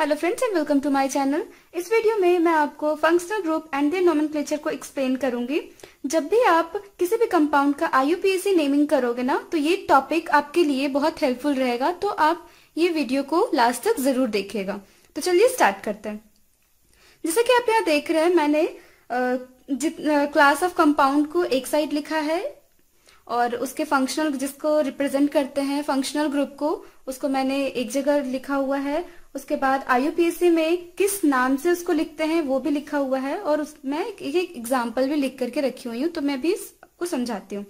Hello friends and welcome to my channel. इस video में मैं आपको functional group and their nomenclature को एक्सप्लेन करूंगी। जब भी आप किसी भी कंपाउंड का IUPAC नेमिंग करोगे ना, तो ये टॉपिक आपके लिए बहुत हेल्पफुल रहेगा, तो आप ये वीडियो को लास्ट तक जरूर देखिएगा। तो चलिए स्टार्ट करते हैं। जैसे कि आप यहाँ देख रहे हैं, मैंने क्लास ऑफ कंपाउंड को एक साइड लिखा है और उसके फंक्शनल जिसको रिप्रेजेंट करते हैं फंक्शनल ग्रुप को, उसको मैंने एक जगह लिखा हुआ है। उसके बाद IUPAC में किस नाम से उसको लिखते हैं वो भी लिखा हुआ है, और उसमें एक एग्जाम्पल भी लिख करके रखी हुई हूँ, तो मैं भी इसको समझाती हूँ।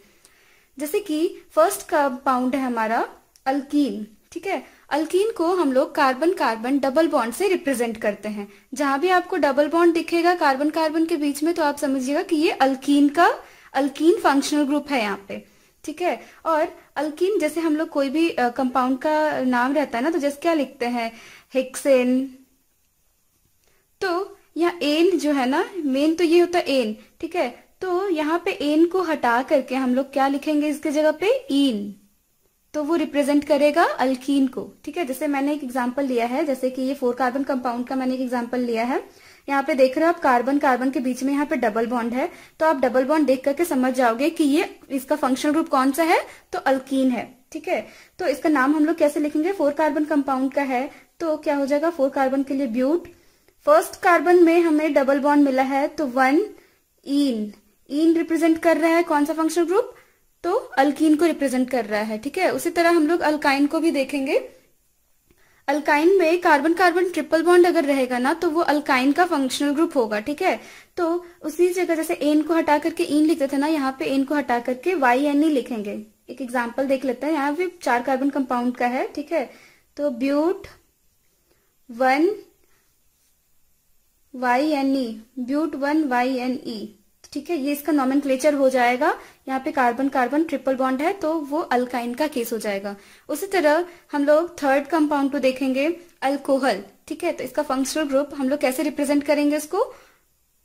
जैसे कि फर्स्ट कंपाउंड है हमारा अल्कीन। ठीक है, अल्कीन को हम लोग कार्बन कार्बन डबल बॉन्ड से रिप्रेजेंट करते हैं। जहां भी आपको डबल बॉन्ड दिखेगा कार्बन कार्बन के बीच में, तो आप समझिएगा कि ये अल्कीन फंक्शनल ग्रुप है यहाँ पे। ठीक है, और अल्कीन जैसे हम लोग कोई भी कंपाउंड का नाम रहता है ना, तो जैसे क्या लिखते हैं, हेक्सेन। तो यहाँ एन जो है ना, मेन तो ये होता है एन। ठीक है, तो यहाँ पे एन को हटा करके हम लोग क्या लिखेंगे इसके जगह पे, ईन। तो वो रिप्रेजेंट करेगा अल्कीन को। ठीक है, जैसे मैंने एक एग्जांपल लिया है, जैसे कि ये 4 कार्बन कंपाउंड का मैंने एक एग्जांपल लिया है। यहाँ पे देख रहे हो आप, कार्बन कार्बन के बीच में यहाँ पे डबल बॉन्ड है, तो आप डबल बॉन्ड देख करके समझ जाओगे कि ये इसका फंक्शनल ग्रुप कौन सा है, तो अल्कीन है। ठीक है, तो इसका नाम हम लोग कैसे लिखेंगे, 4 कार्बन कंपाउंड का है तो क्या हो जाएगा, 4 कार्बन के लिए ब्यूट। फर्स्ट कार्बन में हमें डबल बॉन्ड मिला है, तो 1 ईन। ईन रिप्रेजेंट कर रहा है कौन सा फंक्शनल ग्रुप, तो अल्कीन को रिप्रेजेंट कर रहा है। ठीक है, उसी तरह हम लोग अल्काइन को भी देखेंगे। अल्काइन में कार्बन कार्बन ट्रिपल बॉन्ड अगर रहेगा ना, तो वो अल्काइन का फंक्शनल ग्रुप होगा। ठीक है, तो उसी जगह जैसे एन को हटा करके ईन लिखते थे ना, यहाँ पे एन को हटा करके YNE लिखेंगे। एक एग्जांपल देख लेते हैं, यहाँ पे 4 कार्बन कंपाउंड का है। ठीक है, तो ब्यूट 1 YNE, ब्यूट 1 YNE। ठीक है, ये इसका नोमेनक्लेचर हो जाएगा। यहाँ पे कार्बन कार्बन ट्रिपल बॉन्ड है, तो वो अल्काइन का केस हो जाएगा। उसी तरह हम लोग थर्ड कंपाउंड को देखेंगे, अल्कोहल। ठीक है, तो इसका फंक्शनल ग्रुप हम लोग कैसे रिप्रेजेंट करेंगे, इसको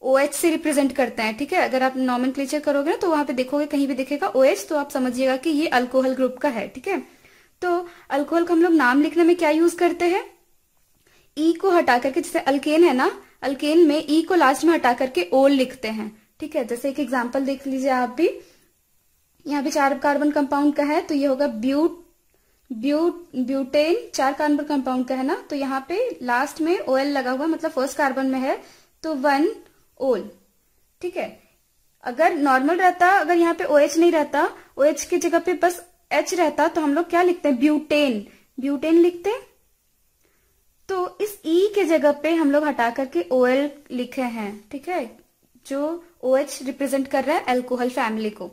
OH से रिप्रेजेंट करते हैं। ठीक है, अगर आप नोमेनक्लेचर करोगे ना, तो वहां पे देखोगे कहीं भी दिखेगा OH, तो आप समझिएगा कि ये अल्कोहल ग्रुप का है। ठीक है, तो अल्कोहल का हम लोग नाम लिखने में क्या यूज करते हैं, ई को हटा करके, जैसे अल्केन है ना, अल्केन में ई को लास्ट में हटा करके ओल लिखते हैं। ठीक है, जैसे एक एग्जांपल देख लीजिए आप भी, यहाँ पे 4 कार्बन कंपाउंड का है, तो ये होगा ब्यूटेन। 4 कार्बन कंपाउंड का है ना, तो यहाँ पे लास्ट में OL लगा हुआ, मतलब फर्स्ट कार्बन में है, तो 1 ओल। ठीक है, अगर नॉर्मल रहता, अगर यहाँ पे OH नहीं रहता, OH की जगह पे बस H रहता, तो हम लोग क्या लिखते हैं, ब्यूटेन लिखते। तो इस E के जगह पे हम लोग हटा करके OL लिखे हैं। ठीक है, जो OH रिप्रेजेंट कर रहा है अल्कोहल फैमिली को।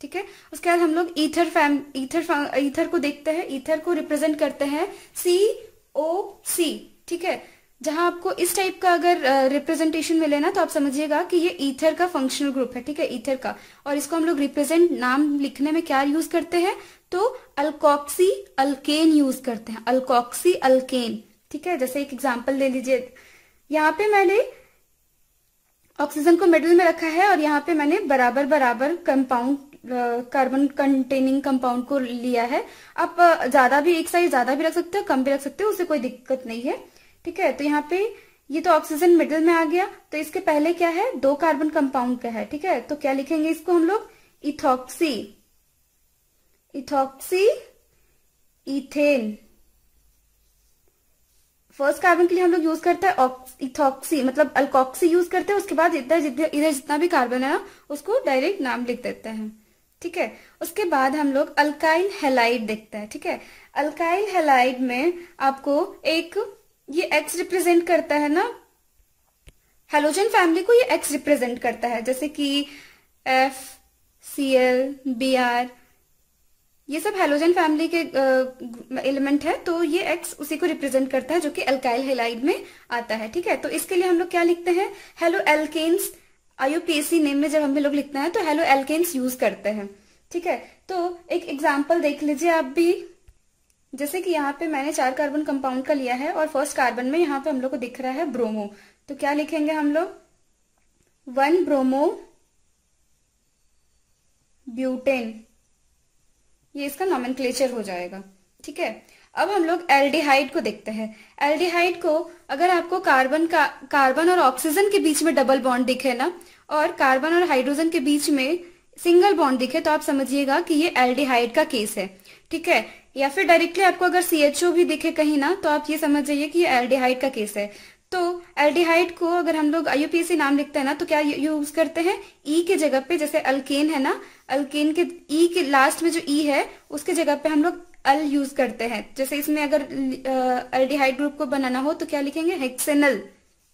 ठीक है, उसके बाद हम लोग ईथर को देखते हैं। ईथर को रिप्रेजेंट करते हैं COC। ठीक है, जहां आपको इस टाइप का अगर रिप्रेजेंटेशन मिले ना, तो आप समझिएगा कि ये ईथर का फंक्शनल ग्रुप है। ठीक है, ईथर का, और इसको हम लोग रिप्रेजेंट नाम लिखने में क्या यूज करते हैं, तो अल्कोक्सी अल्केन यूज करते हैं, अल्कोक्सी अल्केन। ठीक है, जैसे एक एग्जाम्पल ले लीजिए, यहाँ पे मैंने ऑक्सीजन को मिडिल में रखा है, और यहाँ पे मैंने बराबर बराबर कंपाउंड कार्बन कंटेनिंग कंपाउंड को लिया है। आप ज्यादा भी, एक साइज ज्यादा भी रख सकते हो, कम भी रख सकते हो, उससे कोई दिक्कत नहीं है। ठीक है, तो यहाँ पे ये तो ऑक्सीजन मिडिल में आ गया, तो इसके पहले क्या है, 2 कार्बन कंपाउंड का है। ठीक है, तो क्या लिखेंगे इसको हम लोग, इथॉक्सी इथेन। फर्स्ट कार्बन के लिए हम लोग यूज करते हैं इथॉक्सी, मतलब अल्कोक्सी यूज करते हैं। उसके बाद इधर जितना भी कार्बन है ना, उसको डायरेक्ट नाम लिख देते हैं। ठीक है, उसके बाद हम लोग अल्काइल हैलाइड देखते हैं। ठीक है, अल्काइल हैलाइड में आपको एक ये X रिप्रेजेंट करता है ना, हेलोजन फैमिली को ये X रिप्रेजेंट करता है, जैसे कि FCl Br, ये सब हेलोजन फैमिली के एलिमेंट है, तो ये X उसी को रिप्रेजेंट करता है, जो कि अल्काइल हैलाइड में आता है। ठीक है, तो इसके लिए हम लोग क्या लिखते हैं, हेलो एल्केन्स। IUPAC नेम में जब हम लोग लिखते हैं, तो हेलो एल्केन्स यूज करते हैं। ठीक है, तो एक एग्जांपल देख लीजिए आप भी, जैसे कि यहाँ पे मैंने 4 कार्बन कंपाउंड का लिया है, और फर्स्ट कार्बन में यहाँ पे हम लोग को दिख रहा है ब्रोमो, तो क्या लिखेंगे हम लोग, 1 ब्रोमो ब्यूटेन। ये इसका नोमेनक्लेचर हो जाएगा। ठीक है, अब हम लोग एल्डिहाइड को देखते हैं। एल्डिहाइड को अगर आपको कार्बन और ऑक्सीजन के बीच में डबल बॉन्ड दिखे ना, और कार्बन और हाइड्रोजन के बीच में सिंगल बॉन्ड दिखे, तो आप समझिएगा कि ये एल्डिहाइड का केस है, ठीक है। या फिर डायरेक्टली आपको अगर CHO भी दिखे कहीं ना, तो आप ये समझ जाइए कि ये एल्डिहाइड का केस है। तो एल्डिहाइड को अगर हम लोग IUPAC नाम लिखते हैं ना, तो क्या यूज करते हैं, ई के जगह पे, जैसे अल्केन है ना, अल्केन के ई के लास्ट में जो ई है उसके जगह पे हम लोग अल यूज करते हैं। जैसे इसमें अगर एल्डिहाइड ग्रुप को बनाना हो तो क्या लिखेंगे, हेक्सेनल,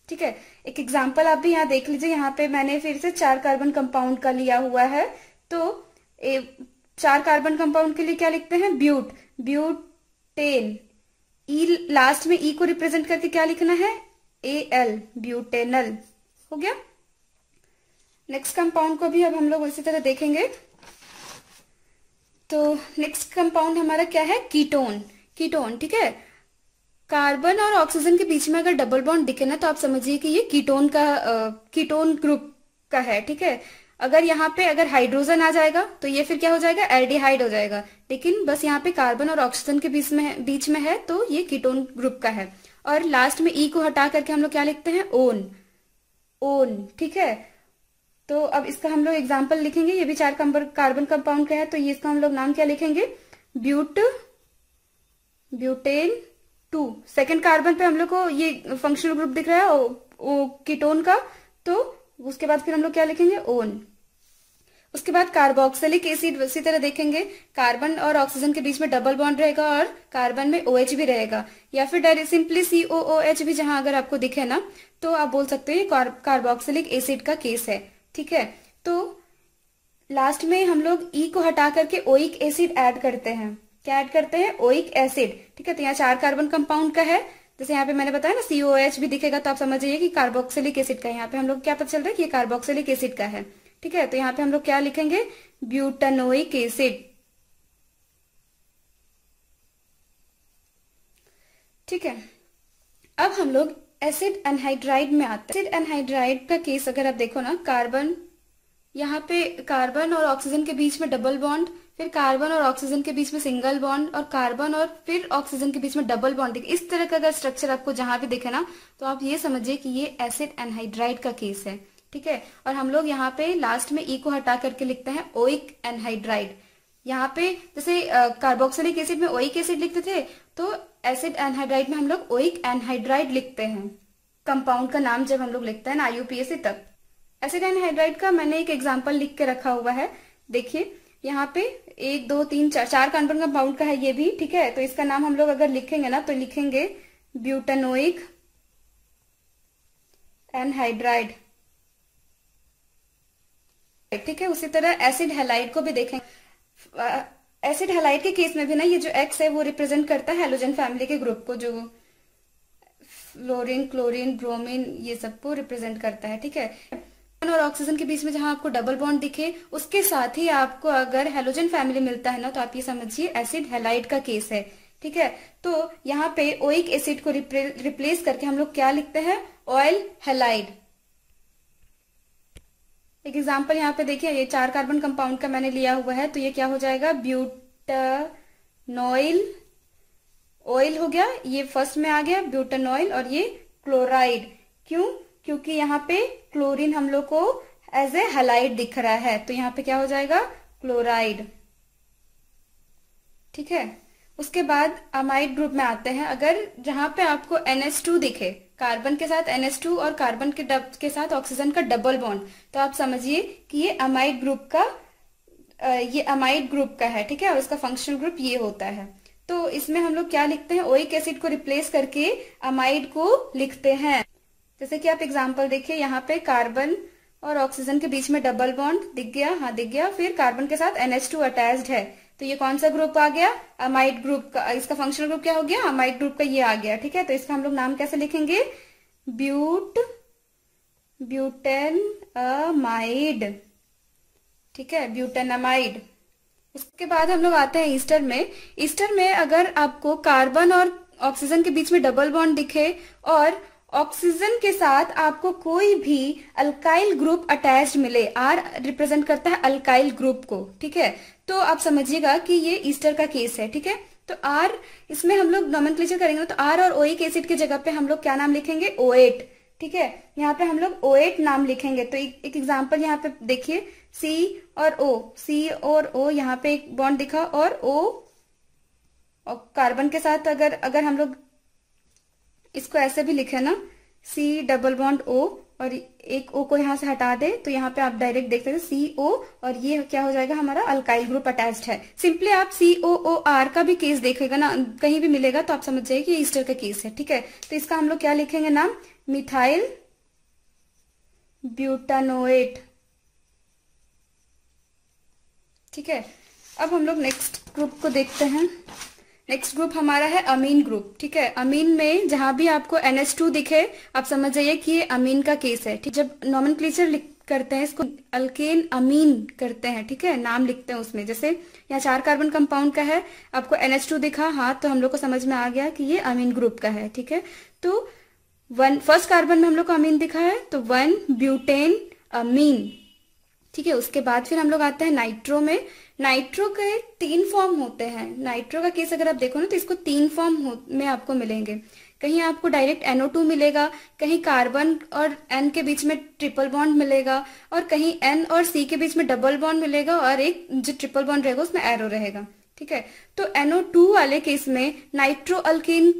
ठीक है। एक एग्जांपल आप भी यहाँ देख लीजिए, यहाँ पे मैंने फिर से 4 कार्बन कंपाउंड का लिया हुआ है। तो 4 कार्बन कंपाउंड के लिए क्या लिखते हैं, ब्यूटेन, ई लास्ट में ई को रिप्रेजेंट करके क्या लिखना है, AL, ब्यूटेनल, हो गया। नेक्स्ट कंपाउंड को भी अब हम लोग उसी तरह देखेंगे। तो नेक्स्ट कंपाउंड हमारा क्या है, कीटोन, ठीक है। कार्बन और ऑक्सीजन के बीच में अगर डबल बॉन्ड दिखे ना, तो आप समझिए कि ये कीटोन ग्रुप का है, ठीक है। अगर यहाँ पे अगर हाइड्रोजन आ जाएगा तो ये फिर क्या हो जाएगा, एल्डिहाइड हो जाएगा। लेकिन बस यहाँ पे कार्बन और ऑक्सीजन के बीच में है, तो ये कीटोन ग्रुप का है। और लास्ट में ई को हटा करके हम लोग क्या लिखते हैं, ओन, ठीक है। तो अब इसका हम लोग एग्जाम्पल लिखेंगे। ये भी 4 कार्बन कंपाउंड का है, तो ये इसका हम लोग नाम क्या लिखेंगे, ब्यूटेन 2। सेकेंड कार्बन पे हम लोग को ये फंक्शनल ग्रुप दिख रहा है कीटोन का, तो उसके बाद फिर हम लोग क्या लिखेंगे, ओन। उसके बाद कार्बोक्सिलिक एसिड उसी तरह देखेंगे। कार्बन और ऑक्सीजन के बीच में डबल बॉन्ड रहेगा और कार्बन में OH भी रहेगा, या फिर डायरेक्ट सिंपली COOH भी जहां अगर आपको दिखे ना, तो आप बोल सकते हो ये कार्बोक्सिलिक एसिड का केस है, ठीक है। तो लास्ट में हम लोग ई को हटा करके ओइक एसिड ऐड करते हैं। क्या ऐड करते हैं, ओइक एसिड, ठीक है। तो यहाँ 4 कार्बन कंपाउंड का है, जैसे यहाँ पे मैंने बताया ना COOH भी दिखेगा, तो आप समझ जाइए कि कार्बोक्सिलिक एसिड का। यहाँ पे हम लोग क्या पता चल रहा है कि ये कार्बोक्सिलिक एसिड का है, ठीक है। तो यहाँ पे हम लोग क्या लिखेंगे, ब्यूटानोइक एसिड, ठीक है। अब हम लोग एसिड एनहाइड्राइड में आते हैं। एसिड एनहाइड्राइड का केस अगर आप देखो ना, कार्बन, यहाँ पे कार्बन और ऑक्सीजन के बीच में डबल बॉन्ड, फिर कार्बन और ऑक्सीजन के बीच में सिंगल बॉन्ड, और कार्बन और फिर ऑक्सीजन के बीच में डबल बॉन्ड दिखे। इस तरह का अगर स्ट्रक्चर आपको जहां भी दिखे ना, तो आप ये समझिए कि ये एसिड एनहाइड्राइड का केस है, ठीक है। और हम लोग यहाँ पे लास्ट में ई को हटा करके लिखते हैं ओइक एनहाइड्राइड। यहाँ पे जैसे कार्बोक्सिलिक एसिड में ओइक एसिड लिखते थे, तो एसिड एनहाइड्राइड में हम लोग ओइक एनहाइड्राइड लिखते हैं, कंपाउंड का नाम जब हम लोग लिखते हैं ना IUPAC तक। एसिड एनहाइड्राइड का मैंने एक एग्जाम्पल लिख के रखा हुआ है, देखिए यहाँ पे 1 2 3 4 कार्बन कंपाउंड का है ये भी, ठीक है। तो इसका नाम हम लोग अगर लिखेंगे ना, तो लिखेंगे ब्यूटानोइक एनहाइड्राइड, ठीक है। उसी तरह एसिड हैलाइड को भी देखेंगे। एसिड हैलाइड के केस में भी ना, ये जो X है वो रिप्रेजेंट करता है हैलोजन फैमिली के ग्रुप को, जो फ्लोरीन, क्लोरीन, ब्रोमीन, ये सबको रिप्रेजेंट करता है, ठीक है। और ऑक्सीजन के बीच में जहां आपको डबल बॉन्ड दिखे, उसके साथ ही आपको अगर हैलोजन फैमिली मिलता है ना, तो आप ये समझिए एसिड हैलाइड का केस है, ठीक है। तो यहाँ पे ओइक एसिड को रिप्लेस करके हम लोग क्या लिखते हैं, ऑयल हैलाइड। एक एग्जाम्पल यहाँ पे देखिए, ये 4 कार्बन कंपाउंड का मैंने लिया हुआ है, तो ये क्या हो जाएगा, ब्यूटानॉइल, ऑयल हो गया, ये फर्स्ट में आ गया ब्यूटानॉइल, और ये क्लोराइड। क्यों, क्योंकि यहाँ पे क्लोरीन हम लोग को एज ए हैलाइड दिख रहा है, तो यहाँ पे क्या हो जाएगा, क्लोराइड, ठीक है। उसके बाद अमाइड ग्रुप में आते हैं। अगर जहां पे आपको NH2 दिखे, कार्बन के साथ NH2 और कार्बन के साथ ऑक्सीजन का डबल बॉन्ड, तो आप समझिए कि ये अमाइड ग्रुप का है, ठीक है। और इसका फंक्शनल ग्रुप ये होता है। तो इसमें हम लोग क्या लिखते हैं, ओइक एसिड को रिप्लेस करके अमाइड को लिखते हैं। जैसे कि आप एग्जाम्पल देखिए, यहाँ पे कार्बन और ऑक्सीजन के बीच में डबल बॉन्ड दिख गया, हाँ दिख गया, फिर कार्बन के साथ NH2 अटैच्ड है, तो ये कौन सा ग्रुप आ गया, अमाइड ग्रुप का। इसका फंक्शनल ग्रुप क्या हो गया, अमाइड ग्रुप का ये आ गया, ठीक है। तो इसका हम लोग नाम कैसे लिखेंगे, ब्यूटेनमाइड, ठीक है, ब्यूटेनमाइड। उसके बाद हम लोग आते हैं ईस्टर में। ईस्टर में अगर आपको कार्बन और ऑक्सीजन के बीच में डबल बॉन्ड दिखे और ऑक्सीजन के साथ आपको कोई भी अल्काइल ग्रुप अटैच्ड मिले, R रिप्रेजेंट करता है अल्काइल ग्रुप को, ठीक है। तो आप समझिएगा कि ये ईस्टर का केस है, ठीक है। तो R इसमें हम लोग नोमेनक्लेचर करेंगे तो R और OIC एसिड की जगह पे हम लोग क्या नाम लिखेंगे, O8। ठीक है, यहाँ पे हम लोग O8 नाम लिखेंगे। तो एक एग्जांपल यहाँ पे देखिए, C और O, C और O, यहाँ पे एक बॉन्ड दिखा और O और कार्बन के साथ अगर हम लोग इसको ऐसे भी लिखे ना, C डबल बॉन्ड O, और एक O को यहाँ से हटा दे तो यहाँ पे आप डायरेक्ट देख सकते हैं CO, और ये क्या हो जाएगा, हमारा अल्काइल ग्रुप अटैच्ड है। सिंपली आप COOR का भी केस देखेगा ना, कहीं भी मिलेगा तो आप समझ जाइए कि ईस्टर का केस है। ठीक है, तो इसका हम लोग क्या लिखेंगे नाम, मिथाइल ब्यूटानोएट। ठीक है, अब हम लोग नेक्स्ट ग्रुप को देखते हैं। नेक्स्ट ग्रुप हमारा है अमीन ग्रुप। ठीक है, अमीन में जहां भी आपको NH2 दिखे आप समझ जाइए कि ये अमीन का केस है। ठीक, जब नोमेनक्लेचर करते हैं इसको अल्केन अमीन करते हैं। ठीक है, नाम लिखते हैं उसमें, जैसे यहाँ 4 कार्बन कंपाउंड का है, आपको NH2 दिखा, हाँ, तो हम लोग को समझ में आ गया कि ये अमीन ग्रुप का है। ठीक है, तो फर्स्ट कार्बन में हम लोग को अमीन दिखा है तो 1 ब्यूटेन अमीन। ठीक है, उसके बाद फिर हम लोग आते हैं नाइट्रो में। नाइट्रो के 3 फॉर्म होते हैं। नाइट्रो का केस अगर आप देखो ना तो इसको 3 फॉर्म में आपको मिलेंगे। कहीं आपको डायरेक्ट NO2 मिलेगा, कहीं कार्बन और N के बीच में ट्रिपल बॉन्ड मिलेगा, और कहीं N और C के बीच में डबल बॉन्ड मिलेगा, और एक जो ट्रिपल बॉन्ड रहेगा उसमें एरो रहेगा। ठीक है, तो NO2 वाले केस में नाइट्रो अल्केन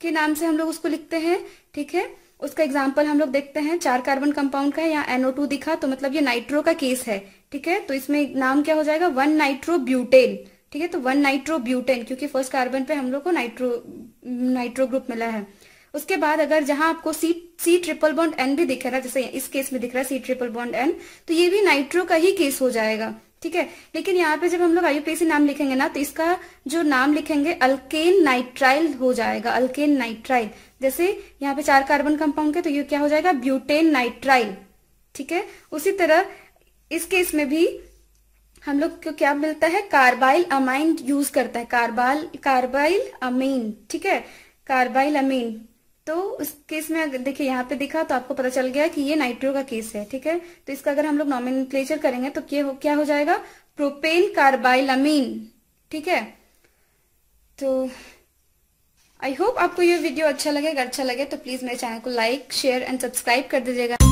के नाम से हम लोग उसको लिखते हैं। ठीक है, उसका एग्जाम्पल हम लोग देखते हैं, 4 कार्बन कंपाउंड का है, यहाँ NO2 दिखा तो मतलब ये नाइट्रो का केस है। ठीक है, तो इसमें नाम क्या हो जाएगा, 1 नाइट्रो ब्यूटेन। ठीक है, तो 1 नाइट्रो ब्यूटेन, क्योंकि फर्स्ट कार्बन पे हम लोग को नाइट्रो ग्रुप मिला है। उसके बाद अगर जहां आपको सी ट्रिपल बॉन्ड N भी दिख रहा है, जैसे इस केस में दिख रहा है C ट्रिपल बॉन्ड N, तो ये भी नाइट्रो का ही केस हो जाएगा। ठीक है, लेकिन यहाँ पे जब हम लोग IUPAC नाम लिखेंगे ना तो इसका जो नाम लिखेंगे अल्केन नाइट्राइल हो जाएगा, अल्केन नाइट्राइल। जैसे यहाँ पे 4 कार्बन कंपाउंड है तो ये क्या हो जाएगा, ब्यूटेन नाइट्राइल। ठीक है, उसी तरह इस केस में भी हम लोग को क्या मिलता है, कार्बाइल अमाइन यूज करता है, कार्बाइल अमीन। ठीक है, कार्बाइल अमीन। तो उस केस में अगर देखिए यहाँ पे दिखा तो आपको पता चल गया कि ये नाइट्रो का केस है। ठीक है, तो इसका अगर हम लोग नोमेनक्लेचर करेंगे तो क्या हो जाएगा, प्रोपेन कार्बाइल अमीन। ठीक है, तो आई होप आपको ये वीडियो अच्छा लगे। अगर अच्छा लगे तो प्लीज मेरे चैनल को लाइक, शेयर एंड सब्सक्राइब कर दीजिएगा।